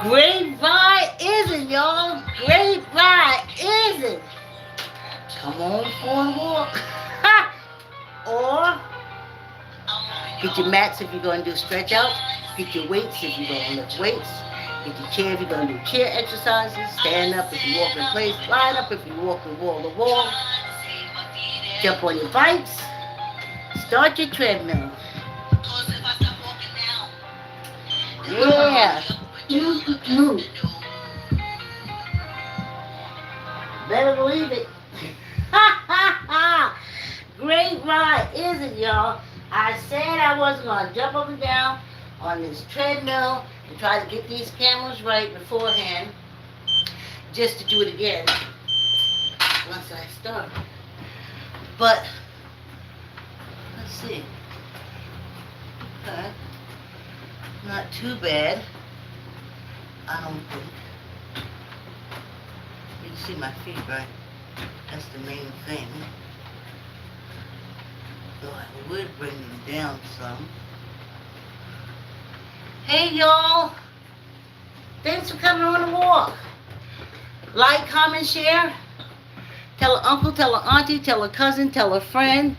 Great ride is it, y'all? Great ride is it? Come on for a walk. Or get your mats if you're going to do stretch outs. Get your weights if you're going to lift weights. Get your chair if you're going to do chair exercises. Stand up if you walk in place. Line up if you walk from wall to wall. Jump on your bikes. Start your treadmill. Yeah. Move. Better believe it. Great ride, isn't it, y'all? I said I wasn't going to jump up and down on this treadmill and try to get these cameras right beforehand, just to do it again once I start. But, let's see. Okay. Not too bad, I don't think. You can see my feet, right? That's the main thing. Though I would bring them down some. Hey y'all! Thanks for coming on the walk. Like, comment, share. Tell an uncle, tell an auntie, tell a cousin, tell a friend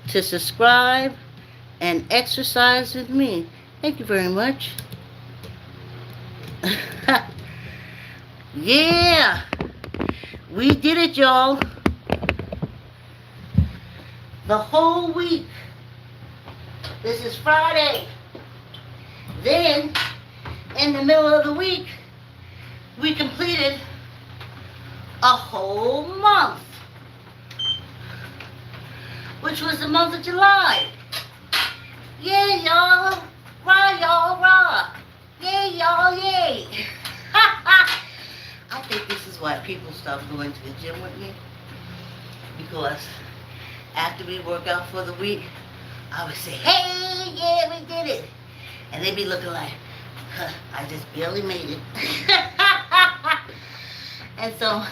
to subscribe and exercise with me. Thank you very much. Yeah! We did it, y'all. The whole week. This is Friday. Then, in the middle of the week, we completed a whole month, which was the month of July. Yeah, y'all. Rah, y'all, rah. Yay, y'all, yay. I think this is why people stop going to the gym with me. Because after we work out for the week, I would say, hey, yeah, we did it. And they'd be looking like, huh, I just barely made it. And so,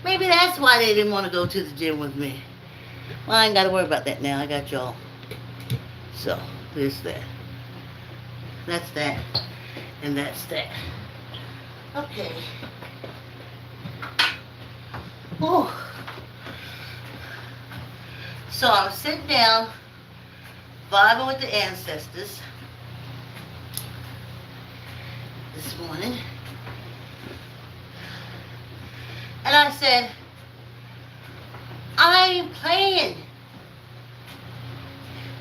maybe that's why they didn't want to go to the gym with me. Well, I ain't got to worry about that now. I got y'all. So, there's that. That's that. And that's that. Okay. Whew. So I'm sitting down, vibing with the ancestors this morning. And I said, I ain't playing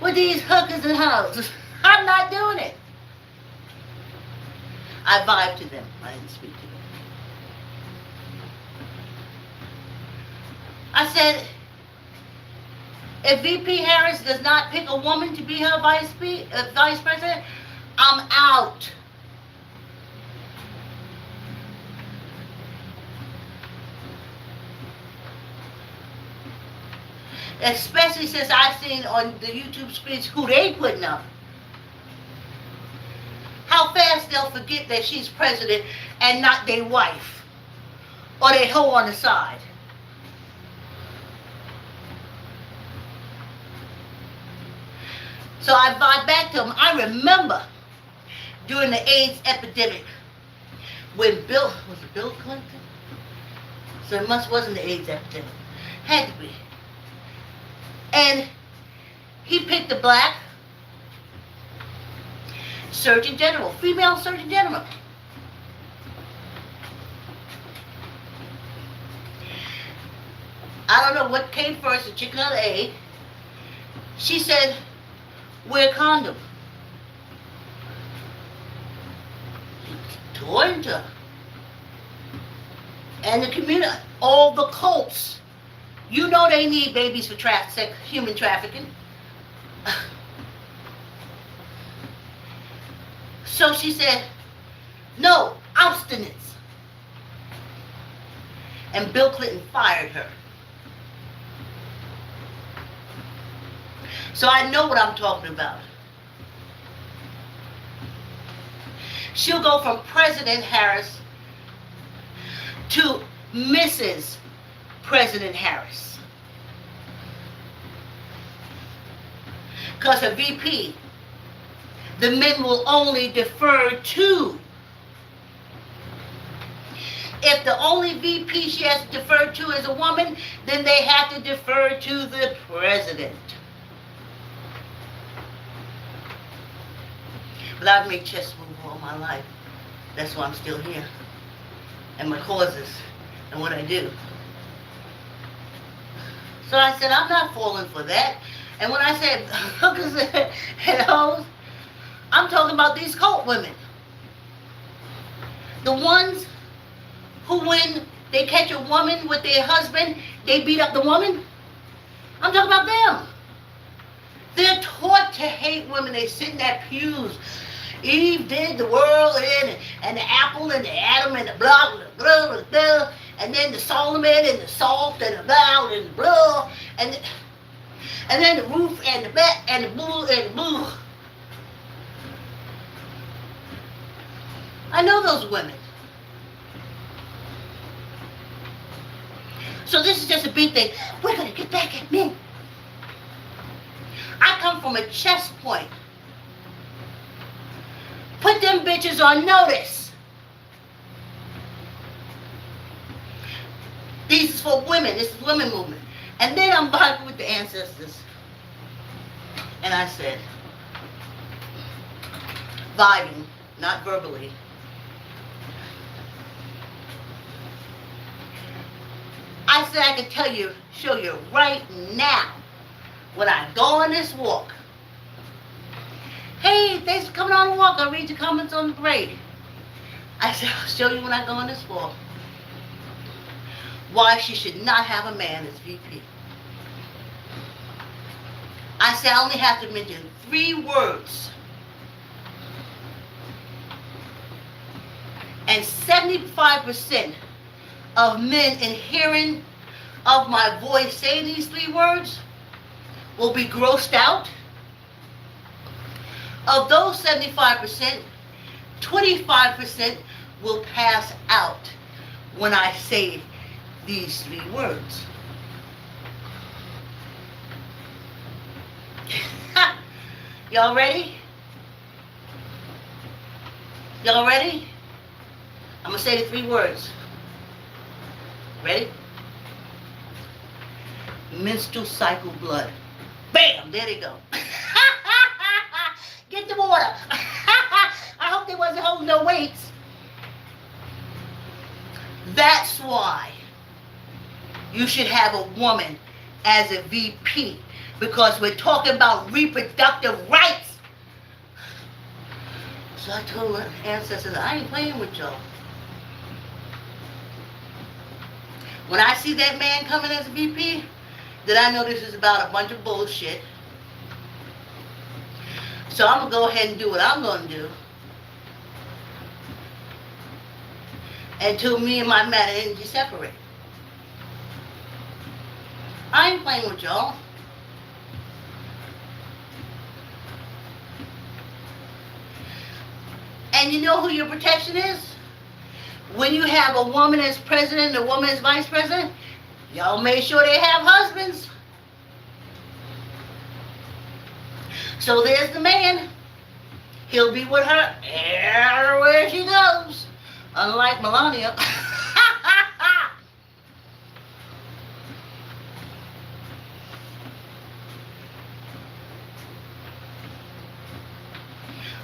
with these hookers and hoes. I'm not doing it. I vibed to them. I didn't speak to them. I said, if VP Harris does not pick a woman to be her vice president, I'm out. Especially since I've seen on the YouTube screens who they putting up. How fast they'll forget that she's president and not their wife or their hoe on the side. So I vibe back to them. I remember during the AIDS epidemic when was it Bill Clinton? So it wasn't the AIDS epidemic. Had to be. And he picked a black Surgeon General, female Surgeon General. I don't know what came first, the chicken or the egg. She said, wear a condom. Georgia. And the community, all the cults. You know they need babies for human trafficking. So she said, no, abstinence. And Bill Clinton fired her. So I know what I'm talking about. She'll go from President Harris to Mrs. President Harris. Because a VP, the men will only defer to If the only VP she has to defer to is a woman, then they have to defer to the president. But I've made chess moves all my life. That's why I'm still here. And my causes and what I do. So I said, I'm not falling for that. And when I said hookers and hoes, I'm talking about these cult women. The ones who, when they catch a woman with their husband, they beat up the woman. I'm talking about them. They're taught to hate women. They sit in that pews. Eve did the world in, and the apple and the Adam and the blah, blah, blah, blah, blah, and then the Solomon and the salt and the blah and the blah, and then the roof and the bat and the bull and the bull. I know those women. So this is just a big thing. We're going to get back at men. I come from a chest point. Put them bitches on notice. This is for women. This is women movement. And then I'm vibing with the ancestors. And I said, vibing, not verbally. I said I could tell you, show you right now, when I go on this walk. Hey, thanks for coming on the walk. I'll read your comments on the parade. I said, I'll show you when I go on this walk why she should not have a man as VP. I said I only have to mention 3 words. And 75% of men in hearing of my voice saying these 3 words will be grossed out. Of those 75%, 25% will pass out when I say these 3 words. Y'all ready? Y'all ready? I'm going to say the 3 words. Ready? Menstrual cycle blood. Bam! There they go. Get the water. I hope they wasn't holding no weights. That's why you should have a woman as a VP, because we're talking about reproductive rights. So I told my ancestors, I ain't playing with y'all. When I see that man coming as a VP, then I know this is about a bunch of bullshit. So I'm going to go ahead and do what I'm going to do until me and my matter energy separate. I ain't playing with y'all. And you know who your protection is? When you have a woman as president and a woman as vice president, y'all make sure they have husbands. So there's the man. He'll be with her everywhere she goes. Unlike Melania.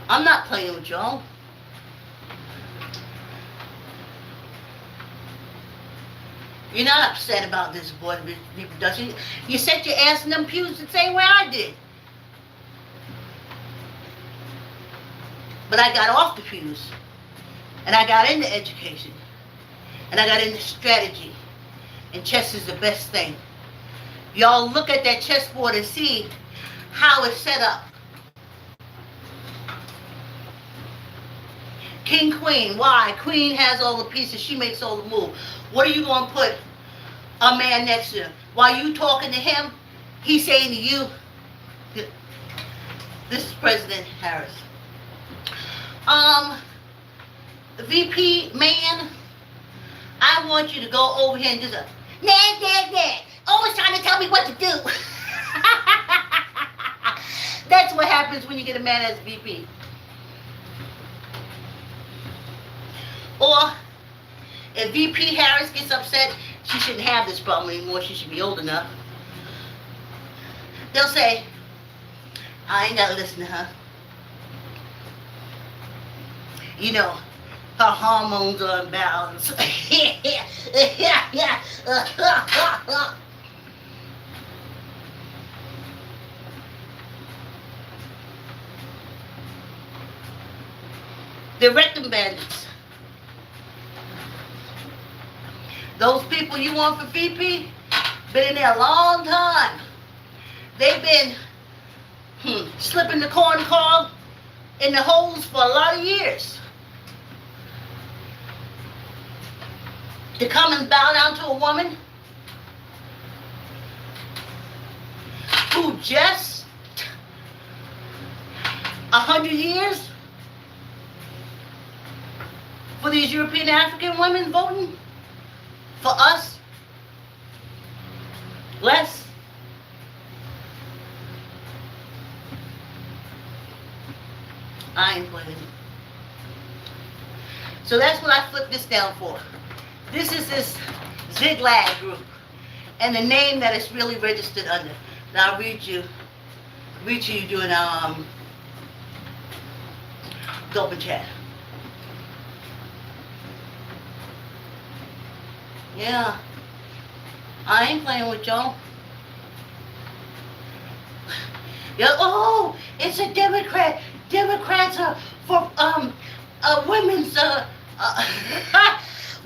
I'm not playing with y'all. You're not upset about this boy reproduction. You set your ass in them pews the same way I did. But I got off the pews. And I got into education. And I got into strategy. And chess is the best thing. Y'all look at that chessboard and see how it's set up. King, queen. Why? Queen has all the pieces. She makes all the moves. What are you going to put a man next to him? While you talking to him, he's saying to you, this is President Harris. VP man, I want you to go over here and just always trying to tell me what to do. That's what happens when you get a man as VP. Or If VP Harris gets upset, she shouldn't have this problem anymore. She should be old enough. They'll say, I ain't gotta listen to her. You know, her hormones are unbalanced. The rectum bandits. Those people you want for VP, been in there a long time. They've been slipping the corn cob in the holes for a lot of years. To come and bow down to a woman who just 100 years for these European African women voting for us less. I ain't playing. So that's what I flipped this down for. This is this Ziklag group and the name that it's really registered under. Now I'll read you doing gulp and chat. Yeah, I ain't playing with y'all. Yeah, oh, it's a Democrat. Democrats are for women's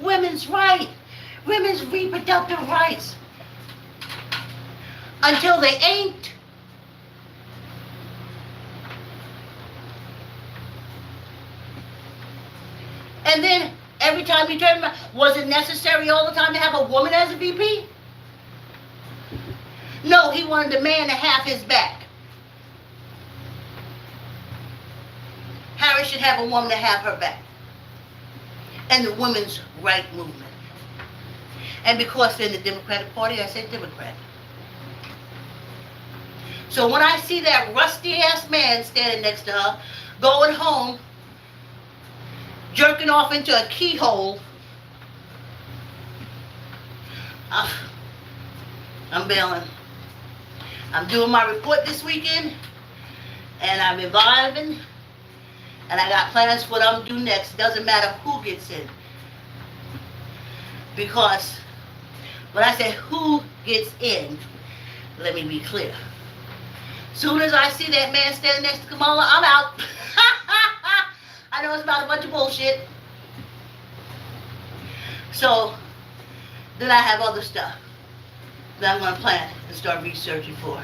women's right, women's reproductive rights. Until they ain't. And then every time you turn around, was it necessary all the time to have a woman as a VP? No, he wanted the man to have his back. Harris should have a woman to have her back. And the women's right movement. And because they're in the Democratic Party, I said Democrat. So when I see that rusty-ass man standing next to her, going home, jerking off into a keyhole, I'm bailing. I'm doing my report this weekend, and I'm evolving, and I got plans for what I'm doing next. Doesn't matter who gets in. Because when I say who gets in, let me be clear. Soon as I see that man standing next to Kamala, I'm out. I know it's about a bunch of bullshit. So, then I have other stuff that I'm going to plan and start researching for.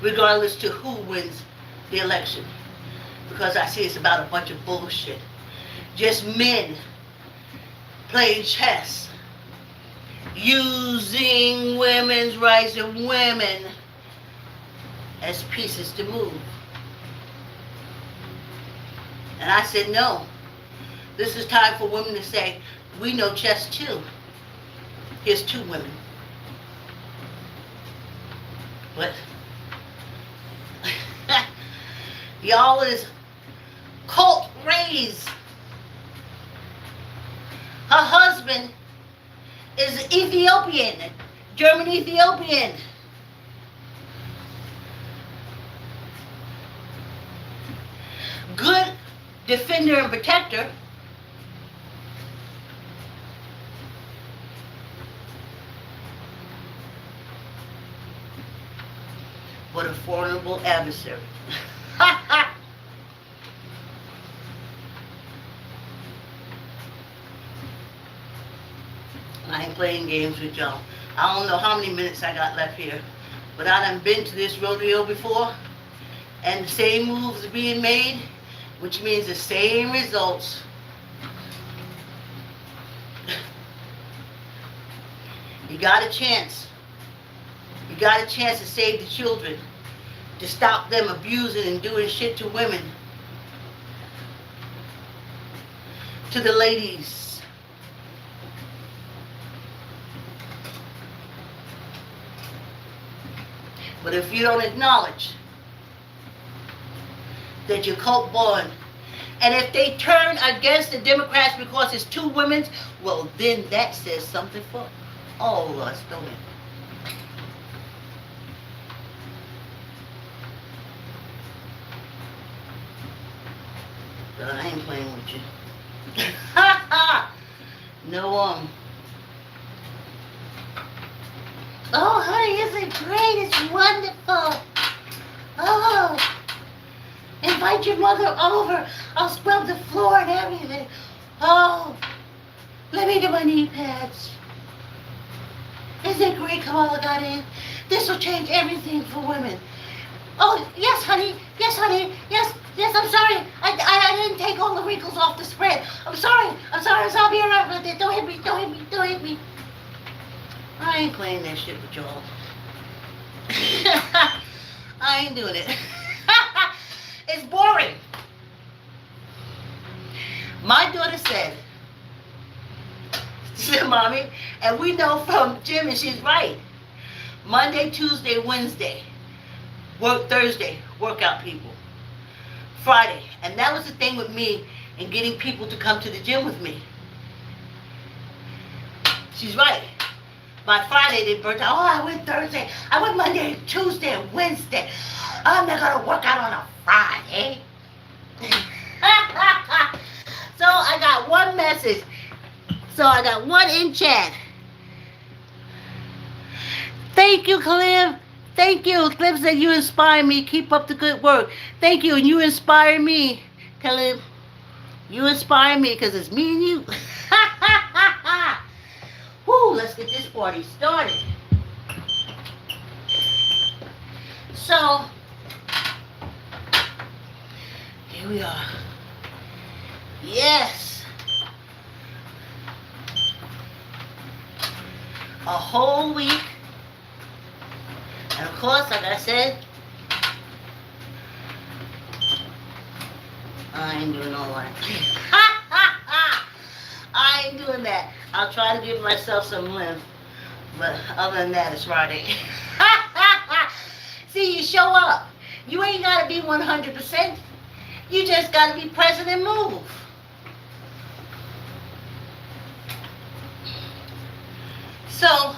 Regardless to who wins the election. Because I see it's about a bunch of bullshit. Just men playing chess. Using women's rights and women as pieces to move. And I said, no. This is time for women to say, we know chess too. Here's two women. But y'all is cult raised. Her husband is Ethiopian, German Ethiopian. Good defender and protector. But a formidable adversary. I ain't playing games with y'all. I don't know how many minutes I got left here, but I done been to this rodeo before, and the same moves are being made, which means the same results. You got a chance. You got a chance to save the children, to stop them abusing and doing shit to women. To the ladies. But if you don't acknowledge that you're cult born And if they turn against the Democrats because it's two women, well, then that says something for all of us, don't it? But I ain't playing with you. No, oh, honey, isn't it great? It's wonderful. Oh, invite your mother over. I'll scrub the floor and everything. Oh, let me get my knee pads. Isn't it great Kamala got in? This will change everything for women. Oh, yes, honey. Yes, honey. Yes, yes, I'm sorry. I didn't take all the wrinkles off the spread. I'm sorry. I'll be alright with it. Don't hit me. Don't hit me. I ain't playing that shit with y'all. I ain't doing it. It's boring. My daughter said, Mommy, and we know from Jim, and she's right. Monday, Tuesday, Wednesday, work Thursday, workout people. Friday, and that was the thing with me and getting people to come to the gym with me. She's right. By Friday, they burnt out. Oh, I went Thursday. I went Monday, Tuesday, and Wednesday. I'm not going to work out on a Friday. So I got one message. So I got one in chat. Thank you, Cliff. Thank you. Cliff said you inspire me. Keep up the good work. Thank you. And you inspire me, Cliff. You inspire me because it's me and you. Woo, let's get this party started. So, here we are. Yes. A whole week. And of course, like I said, I ain't doing all that. I ain't doing that. I'll try to give myself some length. But other than that, it's Friday. See, you show up. You ain't got to be 100%. You just got to be present and move. So,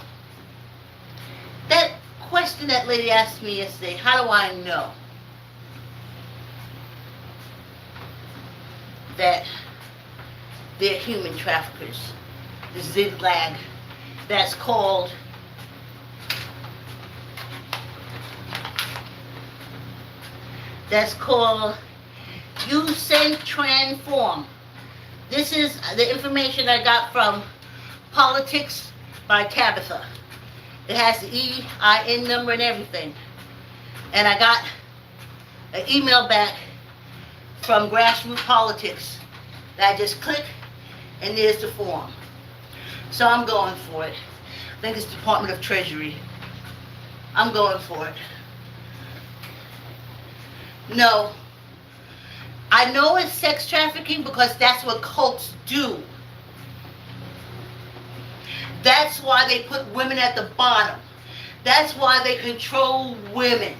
that question that lady asked me yesterday, how do I know that they're human traffickers? The Ziklag, that's called Usen Transform. This is the information I got from Politics by Tabitha. It has the EIN number and everything. And I got an email back from Grassroots Politics that I just click, and there's the form. So I'm going for it. I think it's Department of Treasury. I'm going for it. No. I know it's sex trafficking because that's what cults do. That's why they put women at the bottom. That's why they control women.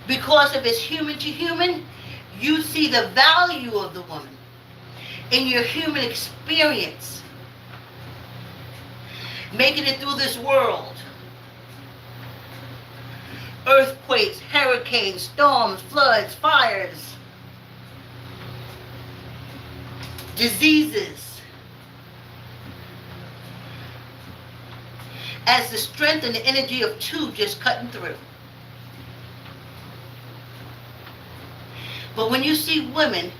Because if it's human to human, you see the value of the woman in your human experience, making it through this world. Earthquakes, hurricanes, storms, floods, fires, diseases. As the strength and the energy of two just cutting through. But when you see women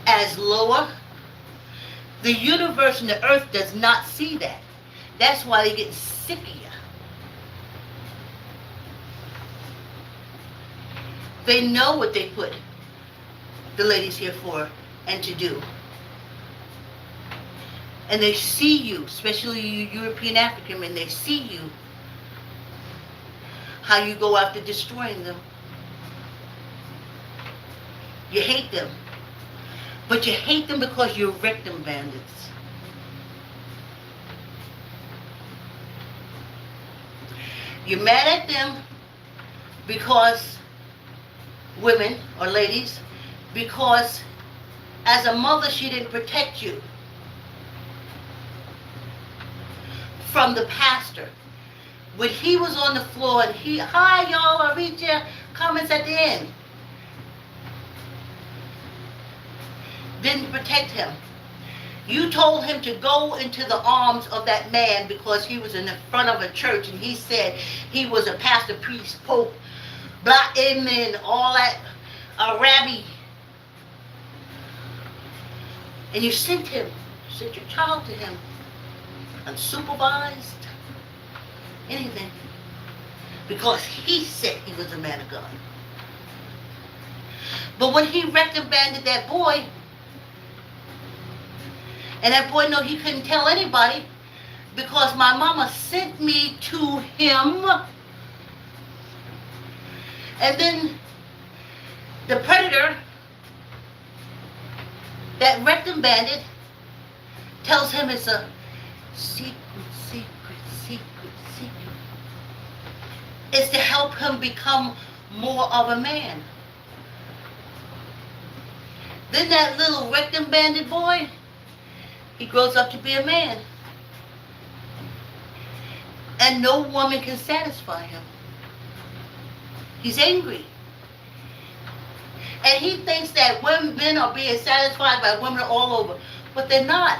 as lower, the universe and the earth does not see that. That's why they get sick of you. They know what they put the ladies here for and to do. And they see you, especially you European African men, they see you, how you go after destroying them. You hate them. But you hate them because you're victim bandits. You're mad at them because women or ladies, because as a mother she didn't protect you from the pastor. When he was on the floor and he, hi y'all, I'll read your comments at the end. Didn't protect him. You told him to go into the arms of that man because he was in the front of a church and he said he was a pastor, priest, pope, blah, amen, all that, a rabbi. And you sent your child to him, unsupervised, anything, because he said he was a man of God. But when he reprimanded that boy, and that boy knew he couldn't tell anybody because my mama sent me to him, and then the predator that reprimanded tells him it's a secret. It's to help him become more of a man. Then that little reprimanded boy, he grows up to be a man. And no woman can satisfy him. He's angry. And he thinks that men are being satisfied by women all over. But they're not.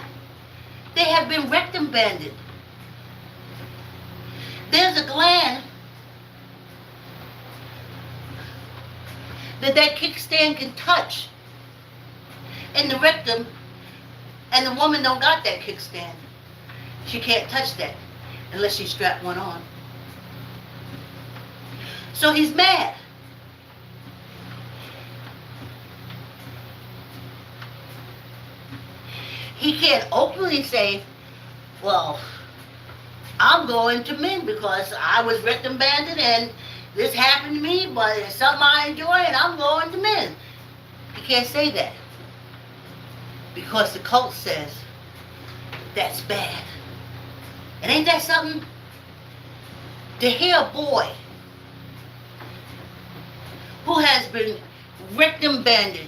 They have been reprimanded. There's a gland that kickstand can touch in the rectum, and the woman don't got that kickstand. She can't touch that unless she strap one on. So he's mad. He can't openly say, well, I'm going to men because I was reprimanded and this happened to me, but it's something I enjoy and I'm going to men. He can't say that because the cult says that's bad. And ain't that something? To hear a boy who has been reprimanded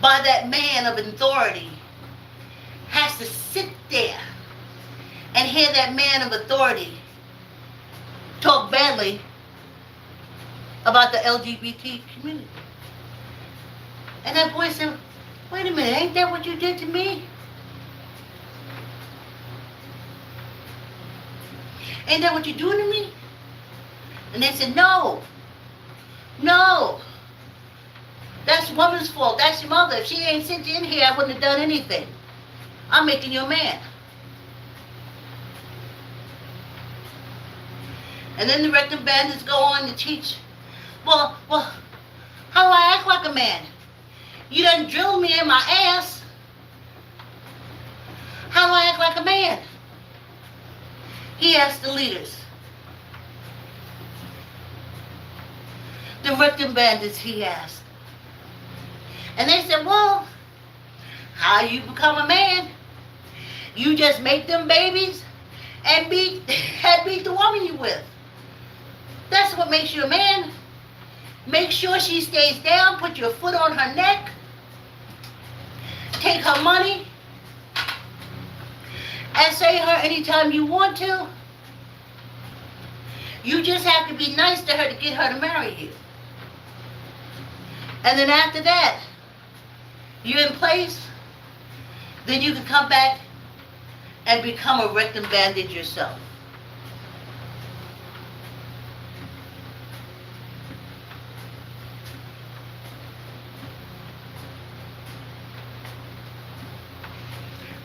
by that man of authority has to sit there and hear that man of authority talk badly about the LGBT community. And that boy said, wait a minute, ain't that what you did to me? Ain't that what you're doing to me? And they said, no, that's woman's fault, that's your mother. If she ain't sent you in here, I wouldn't have done anything. I'm making you a man. And then the rectum bandits go on to teach, well, how do I act like a man? You done drilled me in my ass. How do I act like a man? He asked the leaders. The rectum bandits, he asked. And they said, well, how you become a man? You just make them babies and beat the woman you with. That's what makes you a man. Make sure she stays down, put your foot on her neck, take her money, and say her anytime you want to. You just have to be nice to her to get her to marry you. And then after that, you're in place, then you can come back and become a rectum bandage yourself.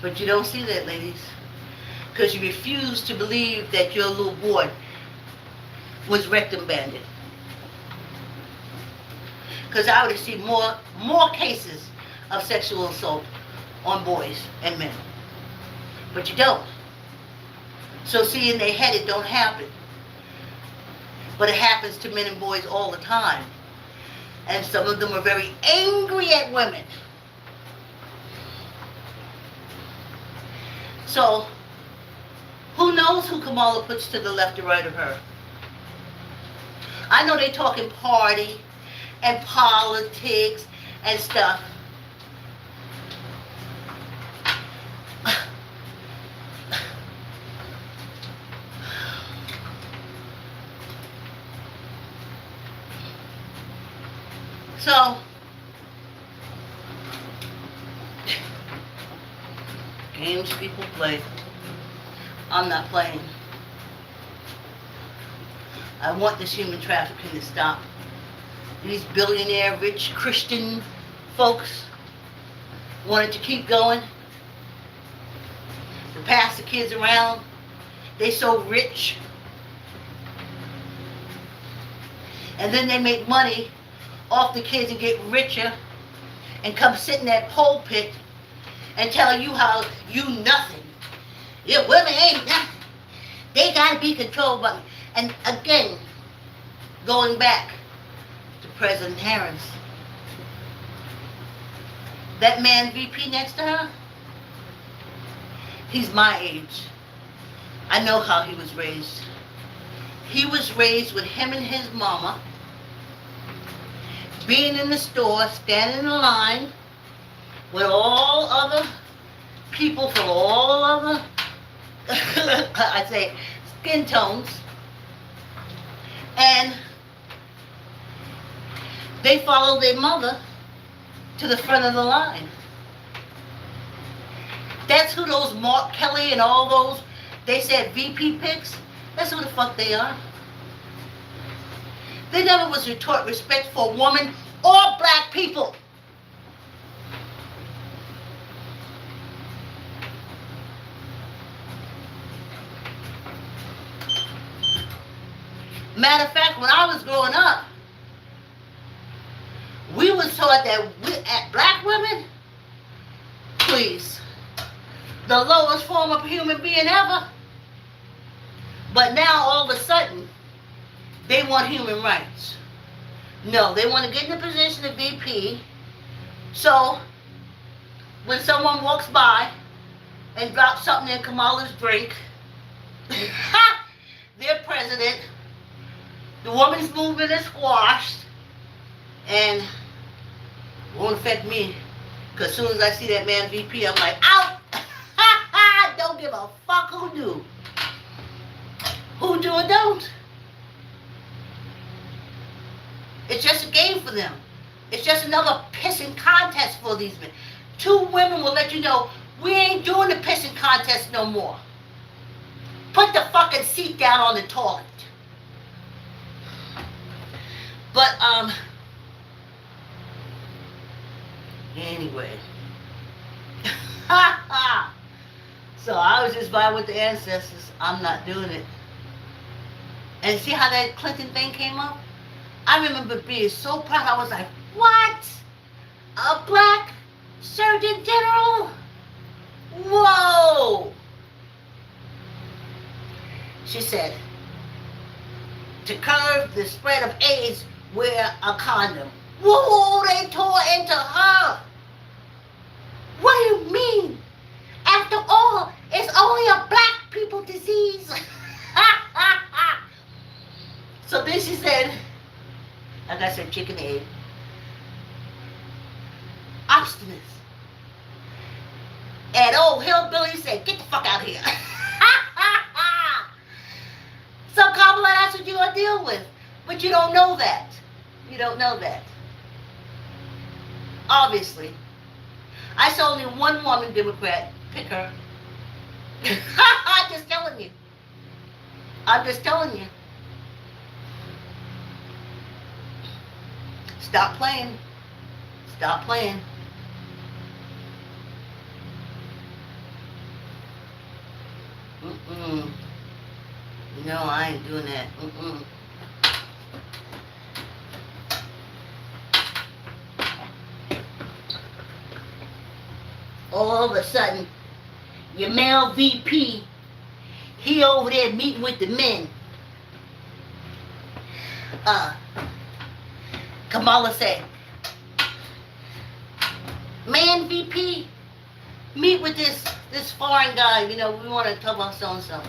But you don't see that, ladies, because you refuse to believe that your little boy was rectum banded. Because I would have seen more cases of sexual assault on boys and men. But you don't. So see, in their head it don't happen. But it happens to men and boys all the time. And some of them are very angry at women. So, who knows who Kamala puts to the left or right of her? I know they talking party and politics and stuff. So, games people play. I'm not playing. I want this human trafficking to stop. These billionaire, rich Christian folks want it to keep going. To pass the kids around. They so rich. And then they make money off the kids and get richer and come sit in that pulpit and tell you how you nothing. Your women ain't nothing. They gotta be controlled by me. And again, going back to President Harris, that man VP next to her, he's my age. I know how he was raised. He was raised with him and his mama being in the store, standing in line with all other people from all other, I'd say, skin tones. And they followed their mother to the front of the line. That's who those Mark Kelly and all those, they said VP picks, that's who the fuck they are. They never was taught respect for women or black people. Matter of fact, when I was growing up, we was taught that black women, please, the lowest form of human being ever. But now all of a sudden, they want human rights. No, they want to get in the position of VP. So, when someone walks by and drops something in Kamala's drink, their president, the women's movement is squashed, and it won't affect me. Because as soon as I see that man VP, I'm like, out! Don't give a fuck who do. Who do or don't. It's just a game for them. It's just another pissing contest for these men. Two women will let you know, we ain't doing the pissing contest no more. Put the fucking seat down on the toilet. But, anyway. So I was just by with the ancestors. I'm not doing it. And see how that Clinton thing came up? I remember being so proud. I was like, what? A black surgeon general? Whoa! She said, to curb the spread of AIDS, wear a condom. Whoa, they tore into her. What do you mean? After all, it's only a black people disease. So then she said, like I said, chicken egg. Obstinate. And old hillbilly said, get the fuck out of here. So Kamala, that's what you're going to deal with. But you don't know that. You don't know that. Obviously. I saw only one woman Democrat pick her. I'm just telling you. I'm just telling you. Stop playing. Stop playing. No, I ain't doing that. All of a sudden, your male VP, he over there meeting with the men. Kamala said, man VP, meet with this foreign guy, you know, we want to talk about so-and-so.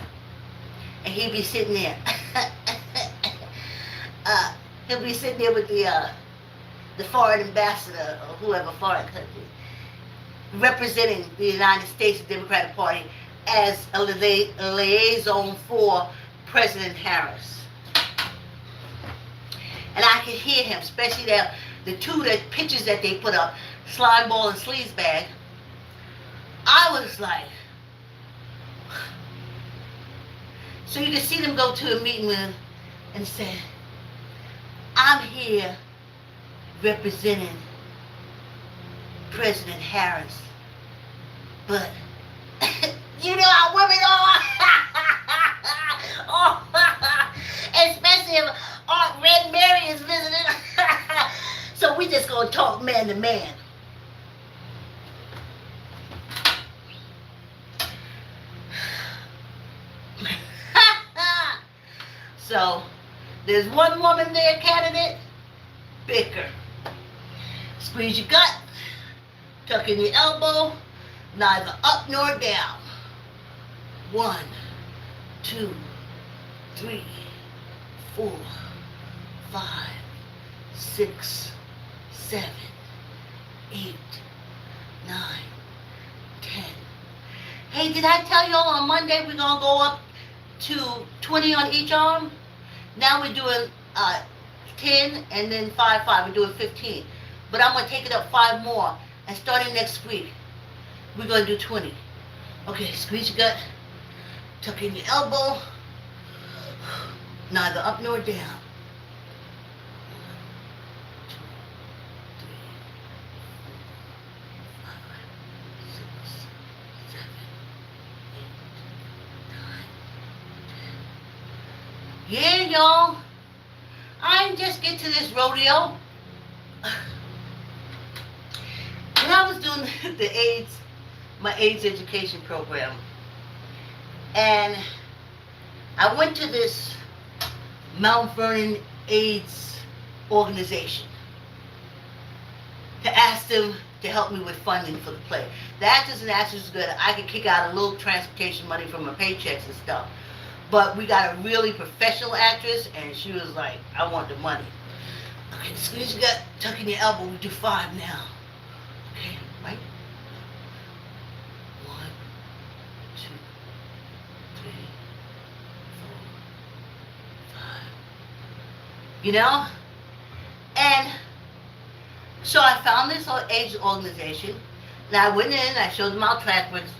And he'd be sitting there. He'll be sitting there with the foreign ambassador or whoever foreign country representing the United States Democratic Party as a liaison for President Harris. And I could hear him, especially the two pictures that they put up, slime ball and sleaze bag. I was like, so you can see them go to a meeting with and say, I'm here representing President Harris, but you know how women are. Oh, especially if Aunt Red Mary is visiting. So we just gonna talk man to man. So there's one woman there, candidate, bicker. Squeeze your gut, tuck in your elbow, neither up nor down. 1, 2, 3, 4, 5, 6, 7, 8, 9, 10. Hey, did I tell y'all on Monday we're gonna go up to 20 on each arm? Now we're doing 10 and then 5, 5. We're doing 15. But I'm going to take it up 5 more. And starting next week, we're going to do 20. Okay, squeeze your gut. Tuck in your elbow. Neither up nor down. 1, 2, 3, 4, 5, 6, 7, 8, 9, 10. Yeah, y'all. I didn't just get to this rodeo. When I was doing my AIDS education program, and I went to this Mount Vernon AIDS organization to ask them to help me with funding for the play. The actors and actresses good. I could kick out a little transportation money from my paychecks and stuff. But we got a really professional actress, and she was like, I want the money. Okay, squeeze your gut, tuck in your elbow. We do 5 now. Okay, right? 1, 2, 3, 4, 5. You know? And so I found this AIDS organization, and I went in, I showed them our track records.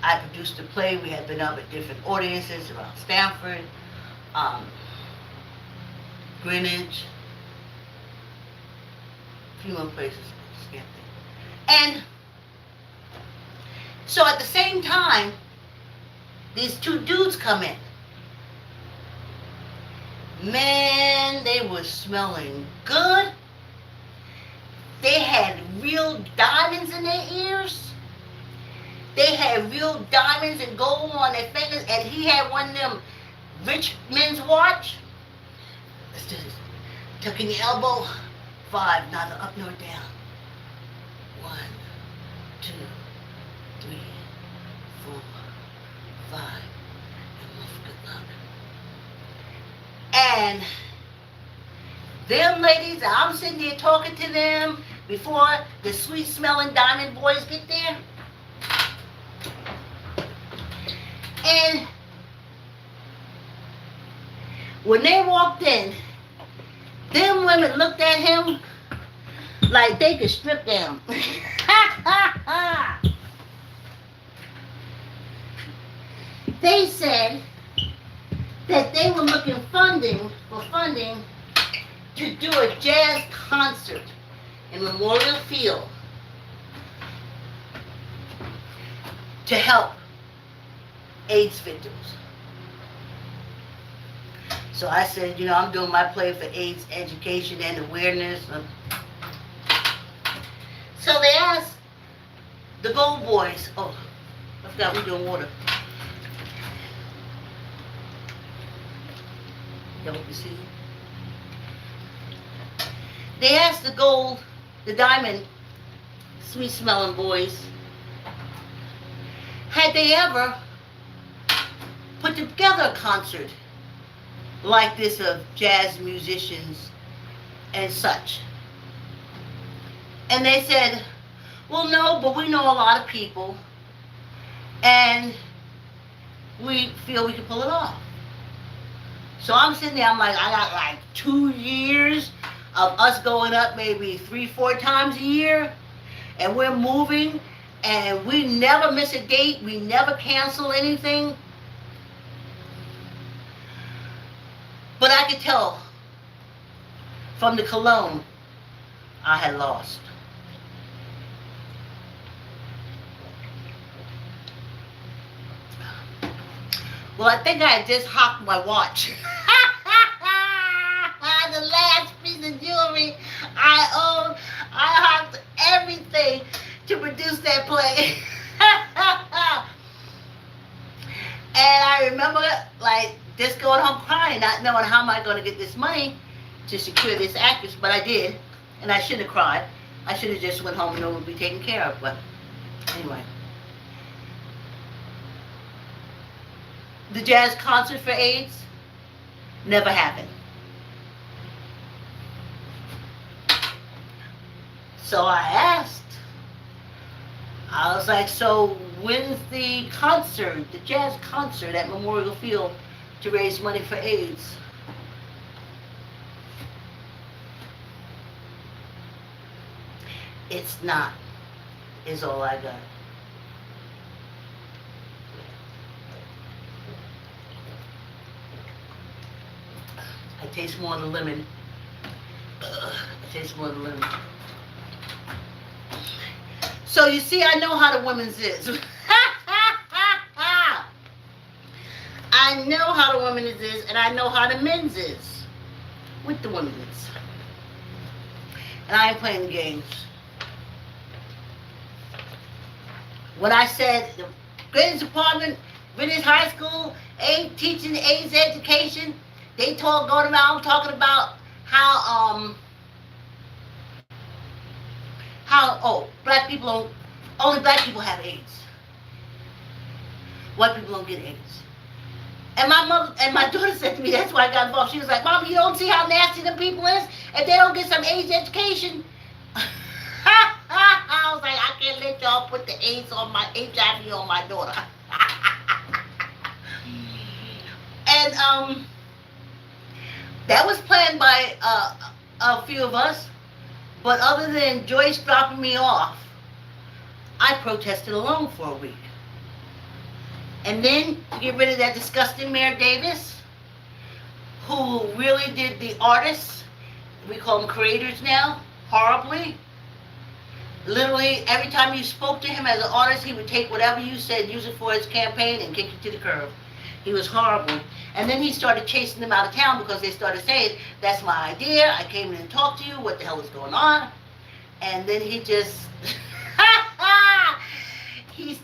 I produced a play. We had been up at different audiences around Stanford, Greenwich, a few more places. And so at the same time, these 2 dudes come in. Man, they were smelling good. They had real diamonds in their ears. They had real diamonds and gold on their fingers, and he had one of them rich men's watch. Let's do this. Tuck in your elbow. 5, neither up nor down. 1, 2, 3, 4, 5, and 1 for good luck. And them ladies, I'm sitting there talking to them before the sweet-smelling diamond boys get there. And when they walked in, them women looked at him like they could strip down. They said that they were looking for funding to do a jazz concert in Memorial Field to help AIDS victims. So I said, you know, I'm doing my play for AIDS education and awareness. So they asked the Gold Boys, oh, I forgot we're doing water. Y'all can see? They asked the diamond, sweet smelling boys, had they ever put together a concert like this of jazz musicians and such. And they said, well, no, but we know a lot of people and we feel we can pull it off. So I'm sitting there, I'm like, I got like 2 years of us going up maybe 3-4 times a year, and we're moving, and we never miss a date, we never cancel anything. But I could tell from the cologne I had lost. Well, I think I had just hocked my watch. The last piece of jewelry I owned, I hocked everything to produce that play. And I remember, like, just going home crying, not knowing how am I going to get this money to secure this actress, but I did, and I shouldn't have cried. I should have just went home and it would be taken care of, but anyway. The jazz concert for AIDS never happened. So I asked, I was like, so when's the concert, the jazz concert at Memorial Field to raise money for AIDS? It's not, is all I got. I taste more of the lemon. I taste more of the lemon. So you see, I know how the women's is. I know how the women's is, and I know how the men's is with the women's. And I ain't playing the games. When I said the greatest department, British high school, ain't teaching AIDS education, they going around talking about how black people don't, only black people have AIDS. White people don't get AIDS. And my mother and my daughter said to me, that's why I got involved. She was like, Mom, you don't see how nasty them people is if they don't get some AIDS education. I was like, I can't let y'all put the AIDS on my HIV on my daughter. And that was planned by a few of us. But other than Joyce dropping me off, I protested alone for a week. And then to get rid of that disgusting Mayor Davis, who really did the artists, we call them creators now, horribly. Literally, every time you spoke to him as an artist, he would take whatever you said, use it for his campaign, and kick you to the curb. He was horrible. And then he started chasing them out of town because they started saying, that's my idea, I came in and talked to you, what the hell is going on? And then he just, he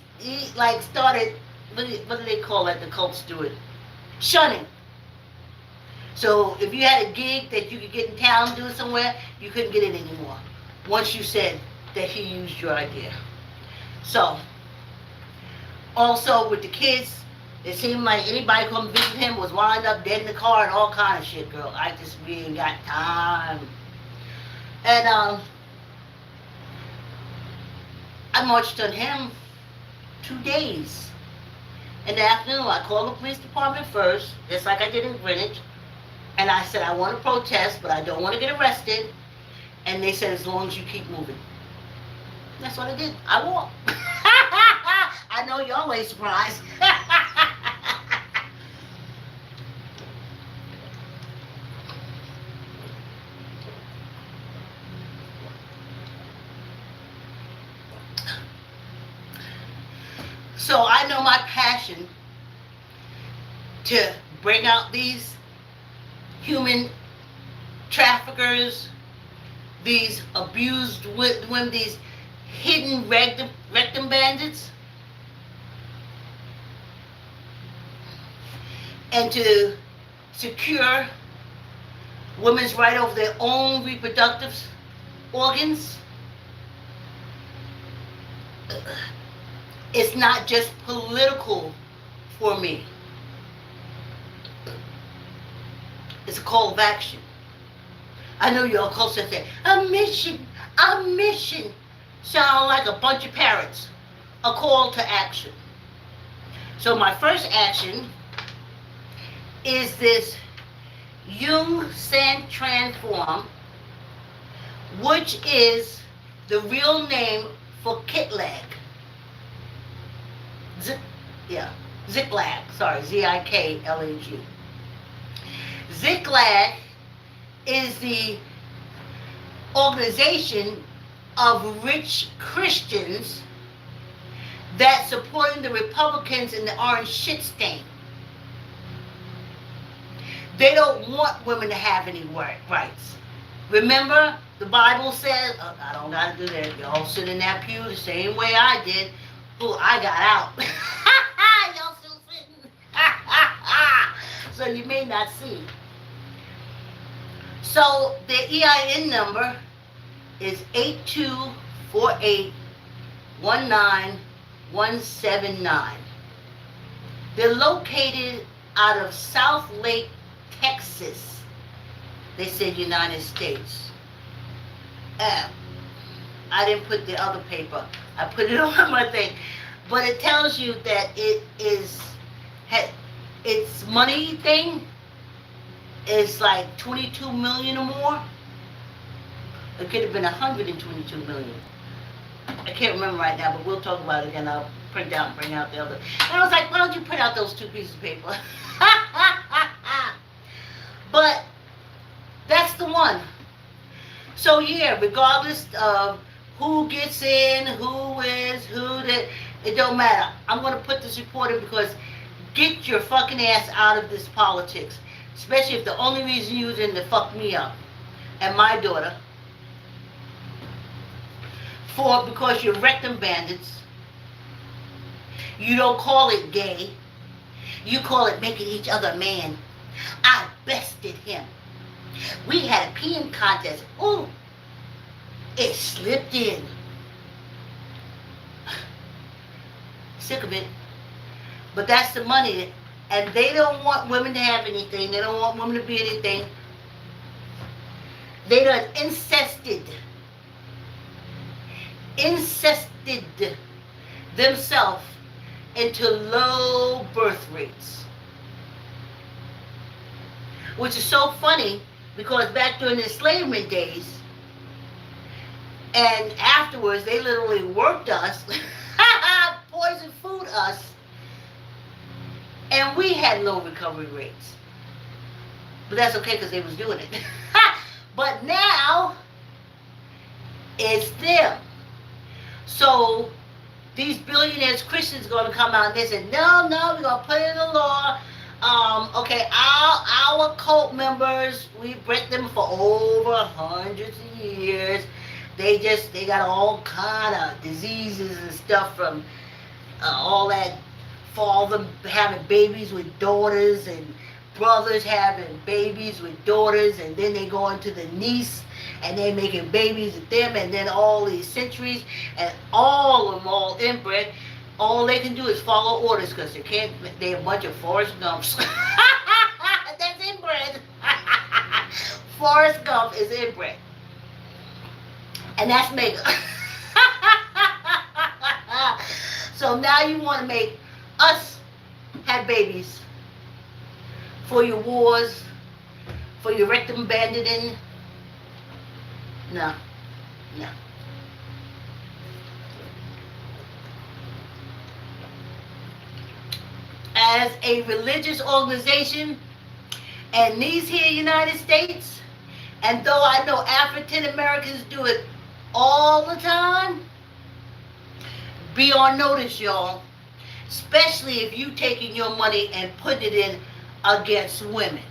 like started, what do they call it, the cults do it? Shunning. So if you had a gig that you could get in town doing somewhere, you couldn't get it anymore. Once you said that he used your idea. So, also with the kids, it seemed like anybody come visit him was wound up dead in the car and all kind of shit, girl. I just really ain't got time. And I marched on him 2 days. In the afternoon, I called the police department first, just like I did in Greenwich. And I said, I want to protest, but I don't want to get arrested. And they said, as long as you keep moving. That's what I did. I walked. I know y'all ain't surprised. So I know my passion to bring out these human traffickers, these abused women, these hidden rectum bandits, and to secure women's right over their own reproductive organs. It's not just political for me. It's a call of action. I know you're close to say, a mission, a mission. Sound like a bunch of parrots. A call to action. So my first action is this Jung San Transform, which is the real name for Ziklag. Ziklag, sorry, Ziklag. Ziklag is the organization of rich Christians that supporting the Republicans in the orange shit stain. They don't want women to have any rights. Remember, the Bible says, I don't got to do that. Y'all sit in that pew the same way I did. Ooh, I got out. Y'all still sitting. So you may not see. So the EIN number is 824819-179. They're located out of South Lake, Texas. They said United States. I didn't put the other paper. I put it on my thing. But it tells you that its money thing is like 22 million or more. It could have been 122 million. I can't remember right now, but we'll talk about it again. I'll print out and bring out the other. And I was like, why don't you print out those two pieces of paper? But that's the one. So yeah, regardless of who gets in, who is, it don't matter. I'm going to put this report in because get your fucking ass out of this politics. Especially if the only reason you're in to fuck me up and my daughter because you're rectum bandits. You don't call it gay. You call it making each other man. I bested him. We had a peeing contest. Ooh, it slipped in. Sick of it. But that's the money. And they don't want women to have anything. They don't want women to be anything. They done incested themselves into low birth rates. Which is so funny because back during the enslavement days and afterwards they literally worked us, poison food us, and we had low recovery rates. But that's okay because they was doing it. But now it's them. So these billionaires Christians are going to come out and they said, no, we're going to put it in the law. Okay, our cult members, we bred them for over hundreds of years. They got all kind of diseases and stuff from all that, for all them having babies with daughters and brothers having babies with daughters, and then they go into the niece and they making babies with them, and then all these centuries, and all of them all inbred. All they can do is follow orders because they're a bunch of Forrest Gumps. That's inbred. Forrest Gump is inbred. And that's mega. So now you want to make us have babies for your wars, for your rectum banditing. No. As a religious organization, and these here United States, and though I know African Americans do it all the time, be on notice, y'all. Especially if you taking your money and putting it in against women.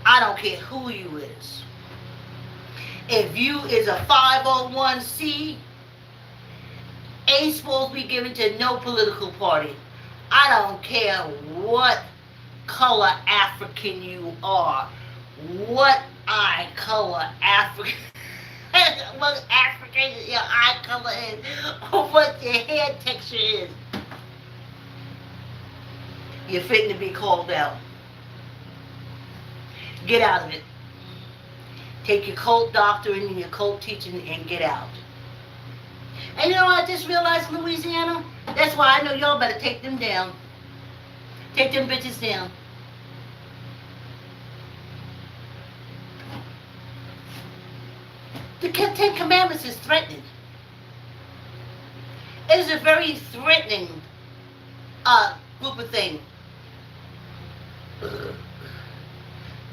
I don't care who you is. If you is a 501c, ain't supposed to be given to no political party. I don't care what color African you are, what eye color African, what African your eye color is, or what your hair texture is. You're fitting to be called out. Get out of it. Take your cult doctrine and your cult teaching and get out. And you know what I just realized in Louisiana? That's why I know y'all better take them down. Take them bitches down. The Ten Commandments is threatening. It is a very threatening group of things.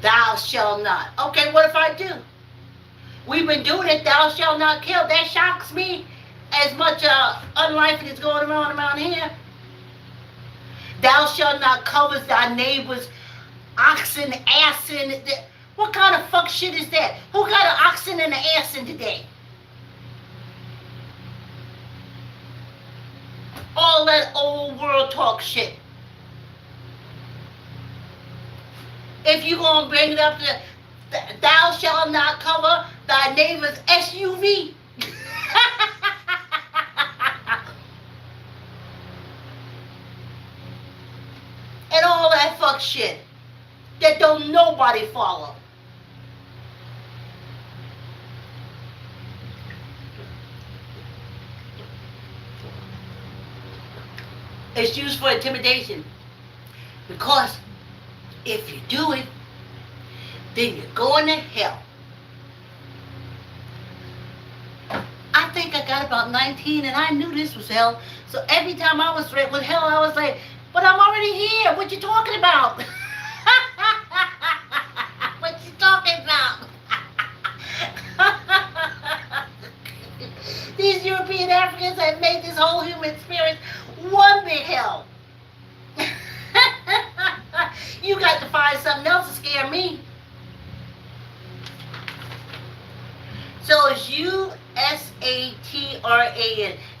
Thou shalt not. Okay, what if I do? We've been doing it, thou shalt not kill. That shocks me as much unlife is going around here. Thou shalt not covet thy neighbor's oxen, assen. What kind of fuck shit is that? Who got an oxen and an assen today? All that old world talk shit. If you gonna bring it up to thou shalt not cover thy neighbor's SUV. And all that fuck shit that don't nobody follow. It's used for intimidation. Because if you do it, then you're going to hell. I think I got about 19 and I knew this was hell. So every time I was with hell, I was like, but I'm already here. What you talking about? What you talking about? These European Africans have made this whole human experience one big hell. You got to find something else to scare me. So it's U-S-A-T-R-A-N.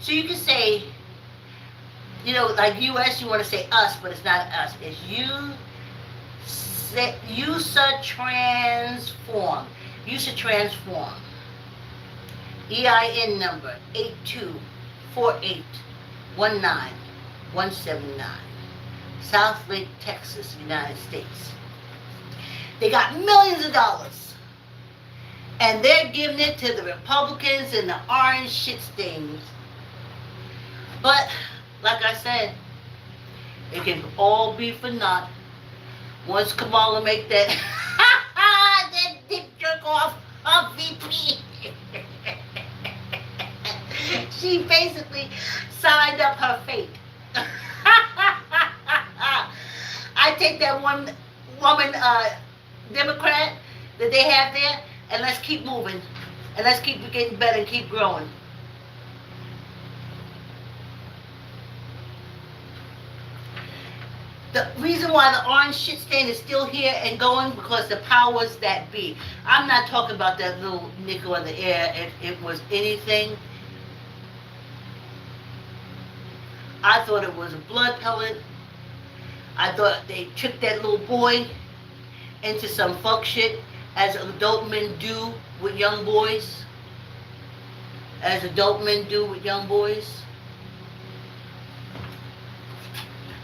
So you can say, you know, like U.S. you want to say us, but it's not us. It's USA transform. USA transform. EIN number 824819-179. South Lake, Texas, United States. They got millions of dollars. And they're giving it to the Republicans and the orange shit stains. But, like I said, it can all be for naught. Once Kamala make that that dick jerk off of VP. She basically signed up her fate. I take that one woman Democrat that they have there, and let's keep moving. And let's keep getting better and keep growing. The reason why the orange shit stain is still here and going, because the powers that be. I'm not talking about that little nickel in the air. If it was anything, I thought it was a blood pellet. I thought they tricked that little boy into some fuck shit, as adult men do with young boys. As adult men do with young boys.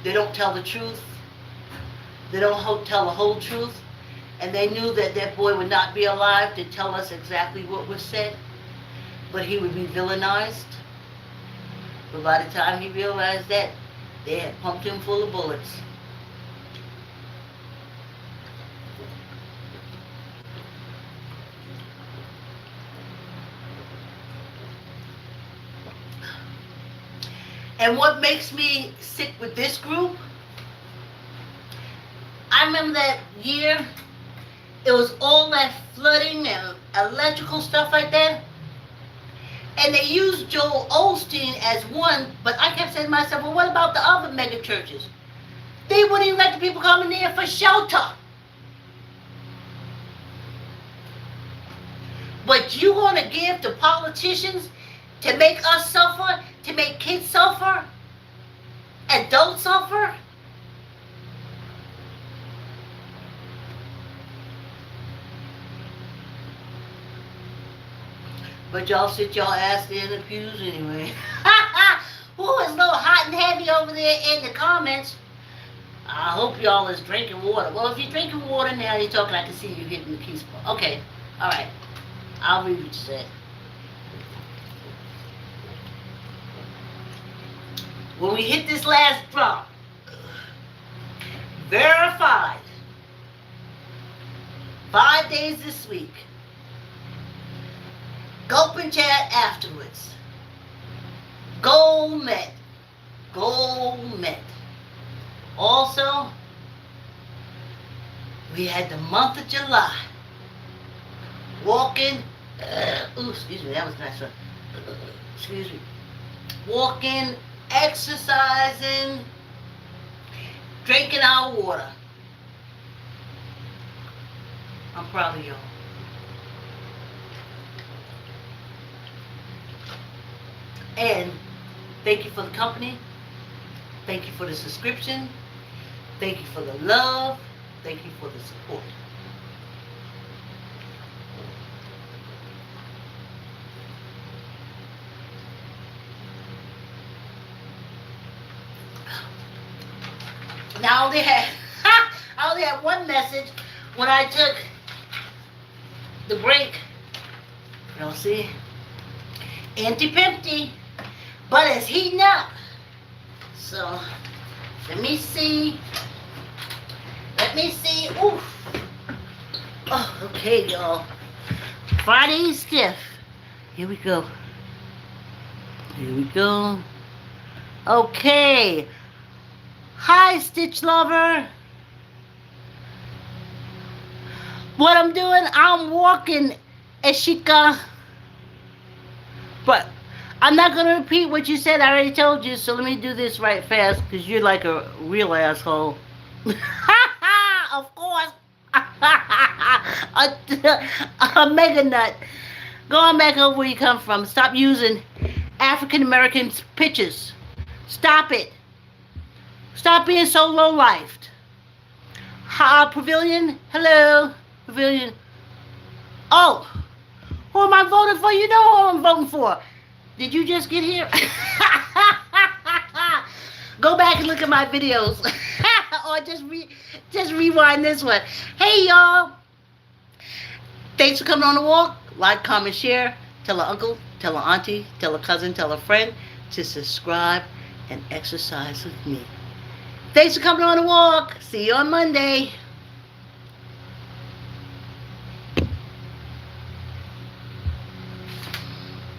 They don't tell the truth. They don't tell the whole truth. And they knew that that boy would not be alive to tell us exactly what was said. But he would be villainized. But by the time he realized that, they had pumped him full of bullets. And what makes me sick with this group, I remember that year, it was all that flooding and electrical stuff like that. And they used Joel Osteen as one, but I kept saying to myself, well, what about the other mega churches? They wouldn't even let the people come in there for shelter. But you want to give to politicians to make us suffer, to make kids suffer, adults suffer? But y'all sit y'all ass there in the pews anyway. Who is a little hot and heavy over there in the comments? I hope y'all is drinking water. Well, if you're drinking water now, you're talking, I can see you hitting the keys. Okay, all right. I'll read what you said. When we hit this last drop, verified, 5 days this week, gulp and chat afterwards. Goal met. Goal met. Also, we had the month of July. Walking, excuse me, that was a nice one. Excuse me. Walking, exercising, drinking our water. I'm proud of y'all. And thank you for the company. Thank you for the subscription. Thank you for the love. Thank you for the support. Now I only had one message when I took the break. Y'all see? Empty. But it's heating up. So let me see. Oof. Oh, okay, y'all. Friday stiff. Here we go. Okay. Hi, Stitch Lover. What I'm doing, I'm walking, Eshika. But I'm not going to repeat what you said. I already told you, so let me do this right fast, because you're like a real asshole. Of course. A mega nut. Go on back over where you come from. Stop using African Americans' pictures. Stop it. Stop being so low-lifed. Pavilion? Hello? Pavilion? Oh. Who am I voting for? You know who I'm voting for. Did you just get here? Go back and look at my videos. Or just rewind this one. Hey, y'all. Thanks for coming on the walk. Like, comment, share. Tell a uncle, tell a auntie, tell a cousin, tell a friend to subscribe and exercise with me. Thanks for coming on the walk. See you on Monday.